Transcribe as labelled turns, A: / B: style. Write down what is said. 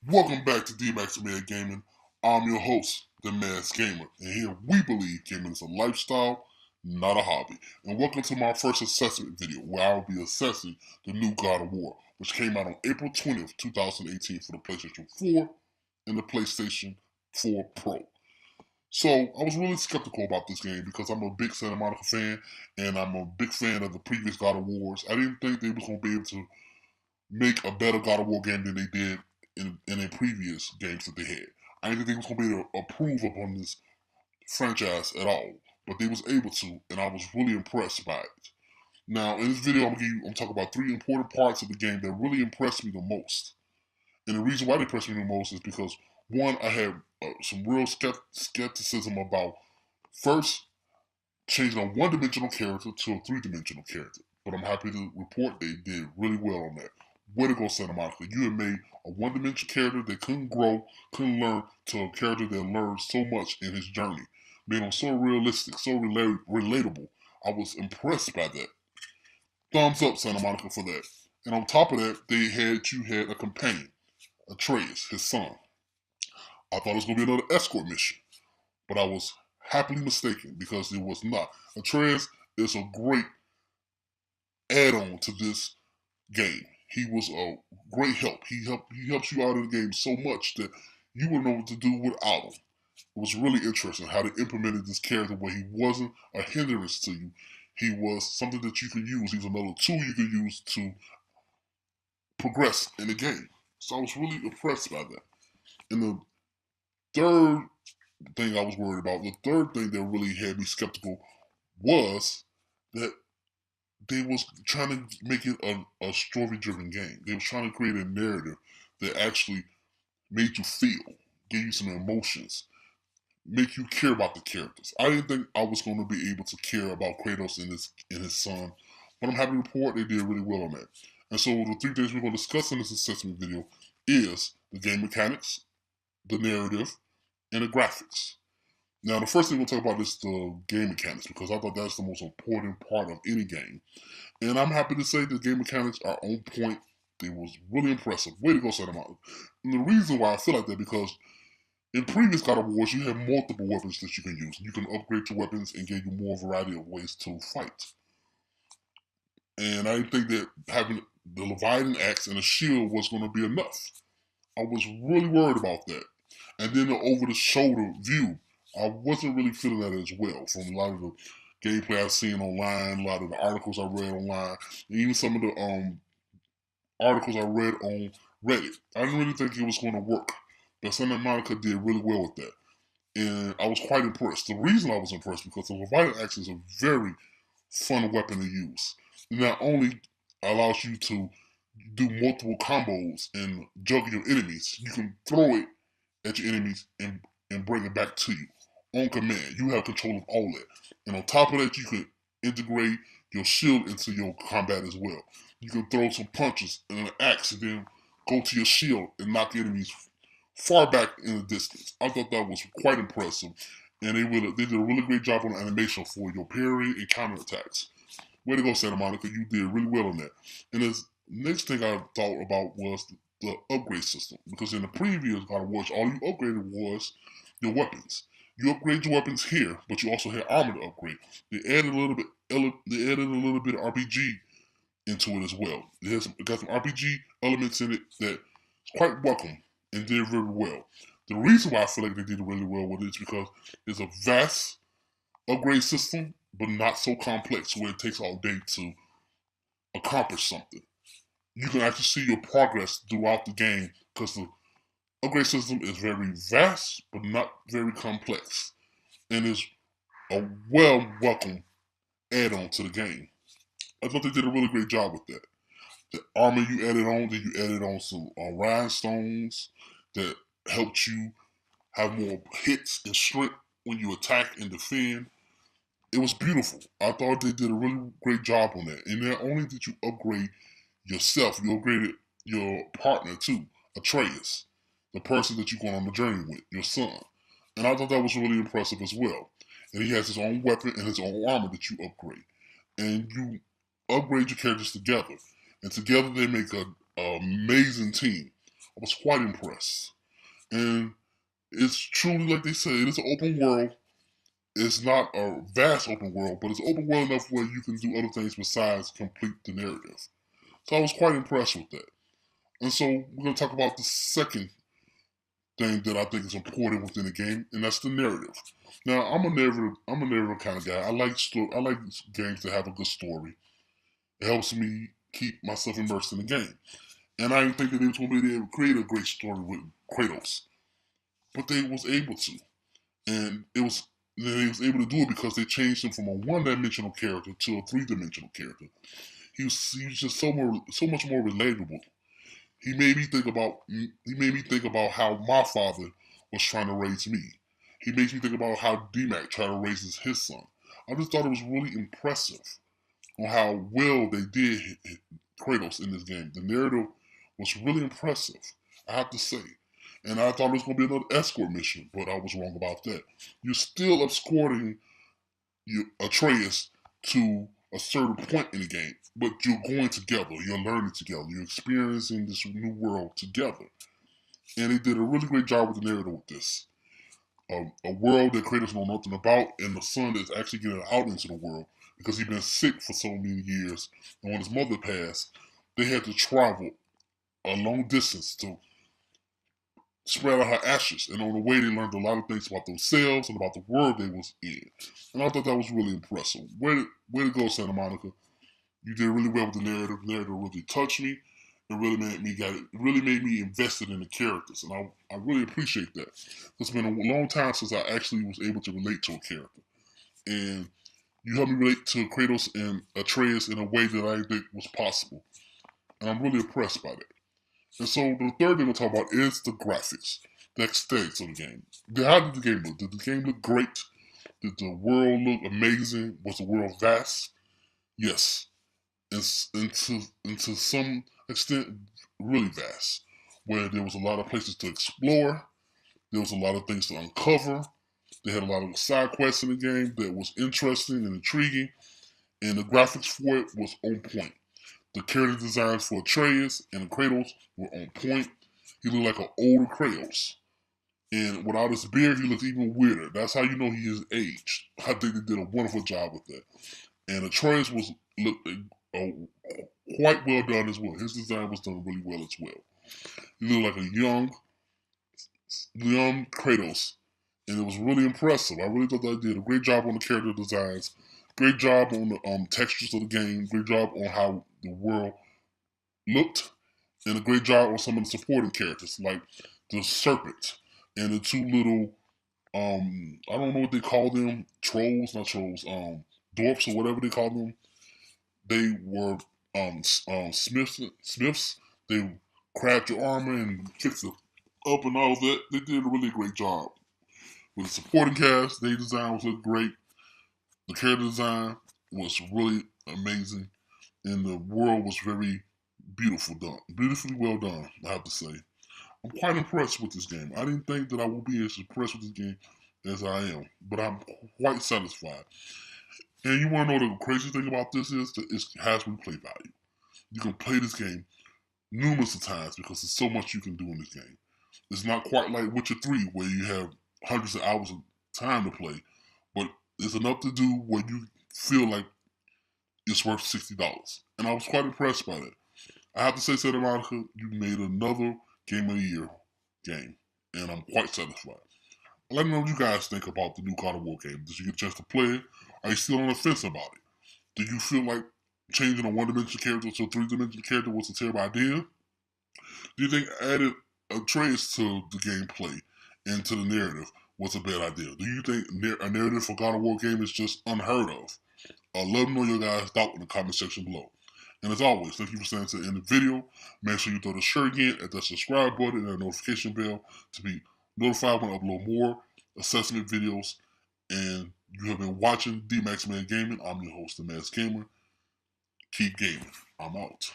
A: Welcome back to D-Max Mad Gaming. I'm your host, The Masked Gamer, and here we believe gaming is a lifestyle, not a hobby. And welcome to my first assessment video, where I will be assessing the new God of War, which came out on April 20th, 2018 for the PlayStation 4 and the PlayStation 4 Pro. So I was really skeptical about this game because I'm a big Santa Monica fan, and I'm a big fan of the previous God of Wars. I didn't think they was going to be able to make a better God of War game than they did in their previous games that they had. I didn't think they was gonna be able to improve upon this franchise at all, but they was able to, and I was really impressed by it. Now, in this video, I'm talking about three important parts of the game that really impressed me the most. And the reason why they impressed me the most is because one, I had some real skepticism about first changing a one-dimensional character to a three-dimensional character. But I'm happy to report they did really well on that. Way to go, Santa Monica. You have made a one-dimensional character that couldn't grow, couldn't learn, to a character that learned so much in his journey. Made him so realistic, so relatable. I was impressed by that. Thumbs up, Santa Monica, for that. And on top of that, you had a companion, Atreus, his son. I thought it was gonna be another escort mission, but I was happily mistaken because it was not. Atreus is a great add-on to this game. He was a great help. He helps you out in the game so much that you wouldn't know what to do without him. It was really interesting how they implemented this character where he wasn't a hindrance to you. He was something that you could use. He was another tool you could use to progress in the game. So I was really impressed by that. And the third thing I was worried about, the third thing that really had me skeptical was that they was trying to make it a story-driven game. They was trying to create a narrative that actually made you feel, gave you some emotions, make you care about the characters. I didn't think I was going to be able to care about Kratos and his son, but I'm happy to report they did really well on that. And so the three things we're going to discuss in this assessment video is the game mechanics, the narrative, and the graphics. Now, the first thing we'll talk about is the game mechanics because I thought that's the most important part of any game. And I'm happy to say the game mechanics are on point. They was really impressive. Way to go, Santa Monica. And the reason why I feel like that because in previous God of Wars, you have multiple weapons that you can use. You can upgrade your weapons and give you more variety of ways to fight. And I didn't think that having the Leviathan axe and a shield was going to be enough. I was really worried about that. And then the over-the-shoulder view, I wasn't really feeling that as well from a lot of the gameplay I've seen online, a lot of the articles I read online, and even some of the articles I read on Reddit. I didn't really think it was going to work, but Santa Monica did really well with that, and I was quite impressed. The reason I was impressed because the Leviathan axe is a very fun weapon to use. It not only allows you to do multiple combos and juggle your enemies, you can throw it at your enemies and bring it back to you on command. You have control of all that. And on top of that, you can integrate your shield into your combat as well. You can throw some punches and an axe and then go to your shield and knock enemies far back in the distance. I thought that was quite impressive. And they did a really great job on the animation for your parry and counter attacks. Way to go, Santa Monica. You did really well on that. And the next thing I thought about was the upgrade system. Because in the previous God of War, all you upgraded was your weapons. You upgrade your weapons here, but you also had armor to upgrade. They added a little bit. They added a little bit of RPG into it as well. It got some RPG elements in it that is quite welcome and did very well. The reason why I feel like they did really well with it is because it's a vast upgrade system, but not so complex where it takes all day to accomplish something. You can actually see your progress throughout the game because the upgrade system is very vast, but not very complex, and is a well welcome add on to the game. I thought they did a really great job with that. The armor you added on, then you added on some rhinestones that helped you have more hits and strength when you attack and defend. It was beautiful. I thought they did a really great job on that. And not only did you upgrade yourself, you upgraded your partner too, Atreus, the person that you're going on the journey with, your son. And I thought that was really impressive as well. And he has his own weapon and his own armor that you upgrade. And you upgrade your characters together. And together they make an amazing team. was quite impressed. And it's truly, like they say, it is an open world. It's not a vast open world, but it's open world enough where you can do other things besides complete the narrative. So I was quite impressed with that. And so we're going to talk about the second thing that I think is important within the game, and that's the narrative. Now, I'm a narrative kind of guy. I like games that have a good story. It helps me keep myself immersed in the game. And I didn't think that they was going to be able to create a great story with Kratos, but they was able to, and they was able to do it because they changed him from a one-dimensional character to a three-dimensional character. He was just so much more relatable. He made me think about how my father was trying to raise me. He makes me think about how DMAC tried to raise his son. I just thought it was really impressive on how well they did Kratos in this game. The narrative was really impressive, I have to say. And I thought it was going to be another escort mission, but I was wrong about that. You're still escorting Atreus to a certain point in the game, but you're going together, you're learning together, you're experiencing this new world together. And they did a really great job with the narrative with this. A world that Kratos know nothing about, and the son is actually getting out into the world because he's been sick for so many years. And when his mother passed, they had to travel a long distance to spread out her ashes. And on the way, they learned a lot of things about themselves and about the world they was in. And I thought that was really impressive. Way to go, Santa Monica. You did really well with the narrative. The narrative really touched me. It really made me invested in the characters, and I really appreciate that. It's been a long time since I actually was able to relate to a character, and you helped me relate to Kratos and Atreus in a way that I didn't think was possible, and I'm really impressed by that. And so the third thing we'll talk about is the graphics, the aesthetics of the game. How did the game look? Did the game look great? Did the world look amazing? Was the world vast? Yes. And to some extent, really vast, where there was a lot of places to explore, there was a lot of things to uncover. They had a lot of side quests in the game that was interesting and intriguing, and the graphics for it was on point. The character designs for Atreus and Kratos were on point. He looked like an older Kratos. And without his beard, he looked even weirder. That's how you know he is aged. I think they did a wonderful job with that. And Atreus was quite well done as well. His design was done really well as well. He looked like a young Kratos, and it was really impressive. I really thought that I did a great job on the character designs, great job on the textures of the game, great job on how the world looked, and a great job on some of the supporting characters, like the serpent and the two little I don't know what they call them, dwarfs or whatever they call them. They were smiths. They craft your armor and fix it up and all that. They did a really great job. With the supporting cast, their design was great. The character design was really amazing, and the world was very beautifully well done. I have to say, I'm quite impressed with this game. I didn't think that I would be as impressed with this game as I am, but I'm quite satisfied. And you want to know the crazy thing about this is that it has replay value. You can play this game numerous of times because there's so much you can do in this game. It's not quite like Witcher 3 where you have hundreds of hours of time to play, but it's enough to do where you feel like it's worth $60. And I was quite impressed by that. I have to say, Santa Monica, you made another Game of the Year game, and I'm quite satisfied. Let me know what you guys think about the new God of War game. Did you get a chance to play it? Are you still on the fence about it? Do you feel like changing a one-dimensional character to a three-dimensional character was a terrible idea? Do you think added a trace to the gameplay and to the narrative was a bad idea? Do you think a narrative for God of War game is just unheard of? Let me know your guys' thought in the comment section below. And as always, thank you for staying to the end of the video. Make sure you throw the shirt again at that subscribe button and that notification bell to be notified when I upload more assessment videos. And you have been watching D-Max Man Gaming. I'm your host, The Masked Gamer. Keep gaming. I'm out.